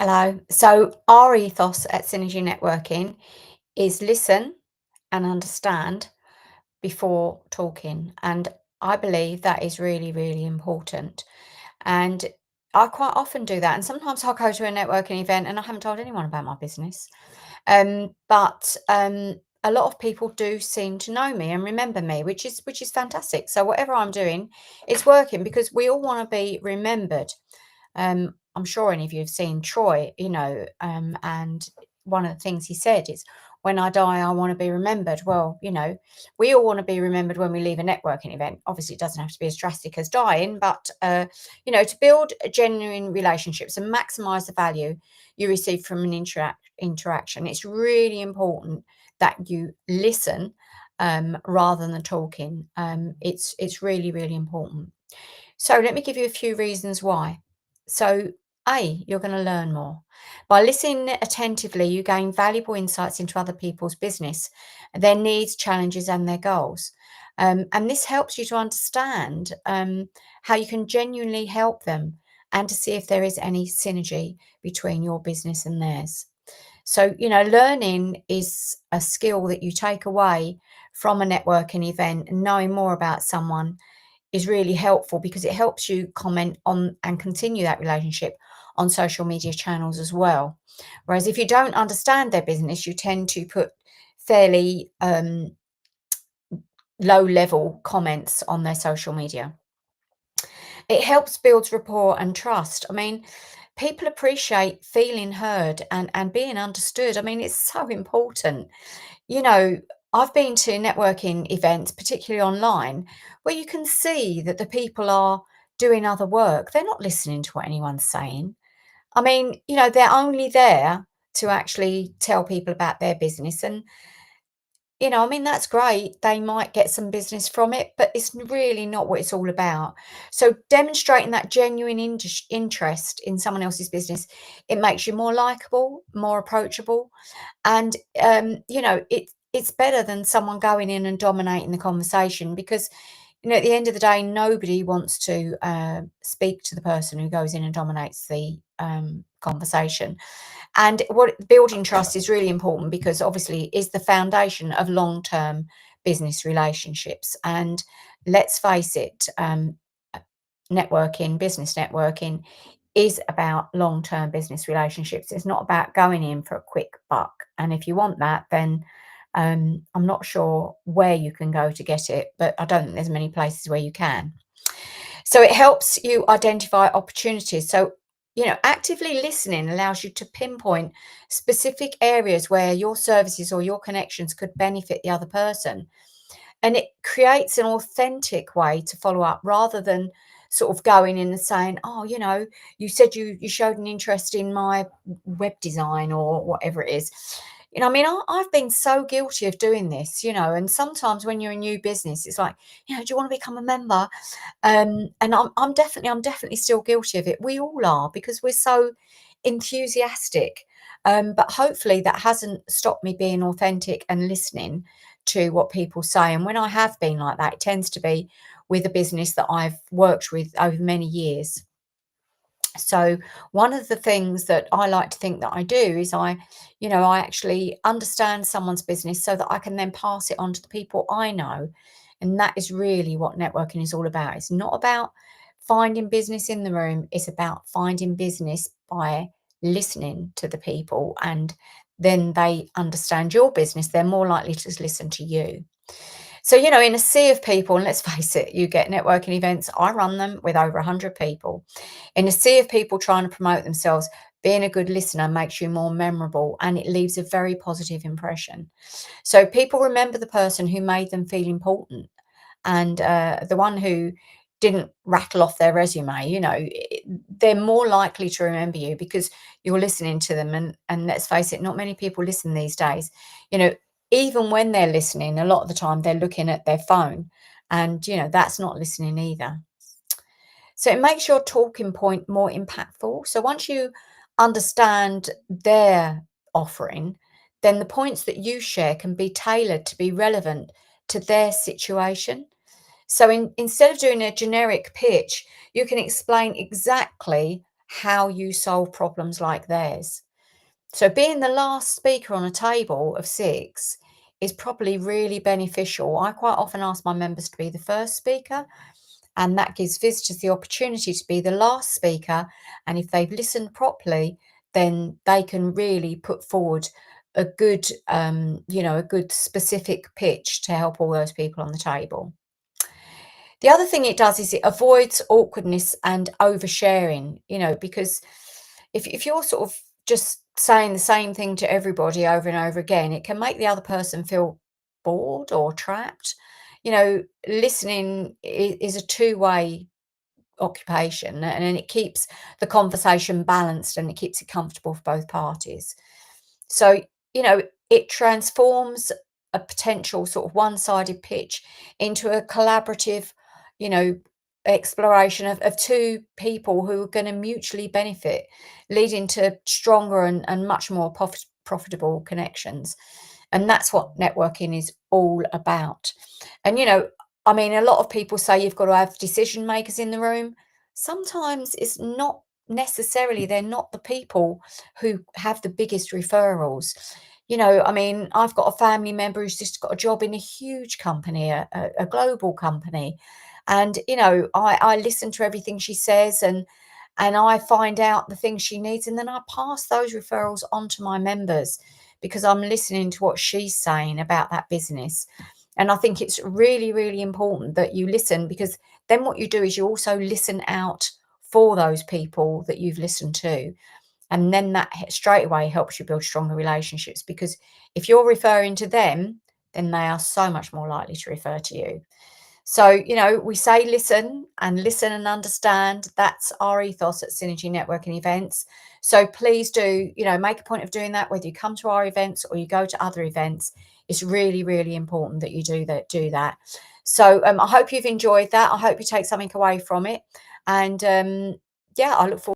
Hello. So, our ethos at Synergy Networking is listen and understand before talking. And I believe that is really, really important. And I quite often do that. And sometimes I'll go to a networking event and I haven't told anyone about my business. But a lot of people do seem to know me and remember me, which is fantastic. So whatever I'm doing, it's working because we all want to be remembered. I'm sure any of you have seen Troy, and one of the things he said is, when I die, I want to be remembered. Well, we all want to be remembered when we leave a networking event. Obviously, it doesn't have to be as drastic as dying, but, to build genuine relationships and maximize the value you receive from an interaction, it's really important that you listen rather than talking. It's really, really important. So let me give you a few reasons why. So, A, you're going to learn more. By listening attentively, you gain valuable insights into other people's business, their needs, challenges, and their goals. And this helps you to understand how you can genuinely help them and to see if there is any synergy between your business and theirs. So, learning is a skill that you take away from a networking event, and knowing more about someone is really helpful because it helps you comment on and continue that relationship on social media channels as well. Whereas if you don't understand their business, you tend to put fairly low level comments on their social media. It helps build rapport and trust. I mean, people appreciate feeling heard and being understood. I mean, it's so important. You know, I've been to networking events, particularly online, where you can see that the people are doing other work. They're not listening to what anyone's saying. I mean, they're only there to actually tell people about their business. And I mean, that's great. They might get some business from it, but it's really not what it's all about. So, demonstrating that genuine interest in someone else's business, it makes you more likable, more approachable, and it's better than someone going in and dominating the conversation because at the end of the day, nobody wants to speak to the person who goes in and dominates the conversation. And what building trust is really important because obviously it is the foundation of long-term business relationships. And let's face it, business networking is about long-term business relationships. It's not about going in for a quick buck. And if you want that, then I'm not sure where you can go to get it, but I don't think there's many places where you can. So it helps you identify opportunities. So, actively listening allows you to pinpoint specific areas where your services or your connections could benefit the other person. And it creates an authentic way to follow up rather than sort of going in and saying, oh, you said you showed an interest in my web design or whatever it is. I mean, I've been so guilty of doing this, and sometimes when you're a new business, it's like, do you want to become a member? And I'm definitely still guilty of it. We all are because we're so enthusiastic. But hopefully that hasn't stopped me being authentic and listening to what people say. And when I have been like that, it tends to be with a business that I've worked with over many years. So one of the things that I like to think that I do is I actually understand someone's business so that I can then pass it on to the people I know. And that is really what networking is all about. It's not about finding business in the room, it's about finding business by listening to the people, and then they understand your business. They're more likely to listen to you. So, in a sea of people, and let's face it, you get networking events, I run them with over 100 people. In a sea of people trying to promote themselves, being a good listener makes you more memorable and it leaves a very positive impression. So, people remember the person who made them feel important, and the one who didn't rattle off their resume, they're more likely to remember you because you're listening to them. And let's face it, not many people listen these days. You know, even when they're listening, a lot of the time they're looking at their phone, and that's not listening either. So it makes your talking point more impactful. So once you understand their offering, then the points that you share can be tailored to be relevant to their situation. So instead of doing a generic pitch, you can explain exactly how you solve problems like theirs. So being the last speaker on a table of 6 is probably really beneficial. I quite often ask my members to be the first speaker, and that gives visitors the opportunity to be the last speaker. And if they've listened properly, then they can really put forward a good, a good specific pitch to help all those people on the table. The other thing it does is it avoids awkwardness and oversharing, because if you're sort of just saying the same thing to everybody over and over again, it can make the other person feel bored or trapped. Listening is a two-way occupation, and it keeps the conversation balanced and it keeps it comfortable for both parties. So, it transforms a potential sort of one-sided pitch into a collaborative, you know, exploration of two people who are going to mutually benefit, leading to stronger and much more profitable connections. And that's what networking is all about. And, I mean, a lot of people say you've got to have decision makers in the room. Sometimes it's not necessarily, they're not the people who have the biggest referrals. I mean, I've got a family member who's just got a job in a huge company, a global company. And, I listen to everything she says, and I find out the things she needs. And then I pass those referrals on to my members because I'm listening to what she's saying about that business. And I think it's really, really important that you listen, because then what you do is you also listen out for those people that you've listened to. And then that straight away helps you build stronger relationships, because if you're referring to them, then they are so much more likely to refer to you. So, we say listen and understand. That's our ethos at Synergy Networking Events. So please do, make a point of doing that, whether you come to our events or you go to other events. It's really, really important that you do that. So I hope you've enjoyed that. I hope you take something away from it. And yeah, I look forward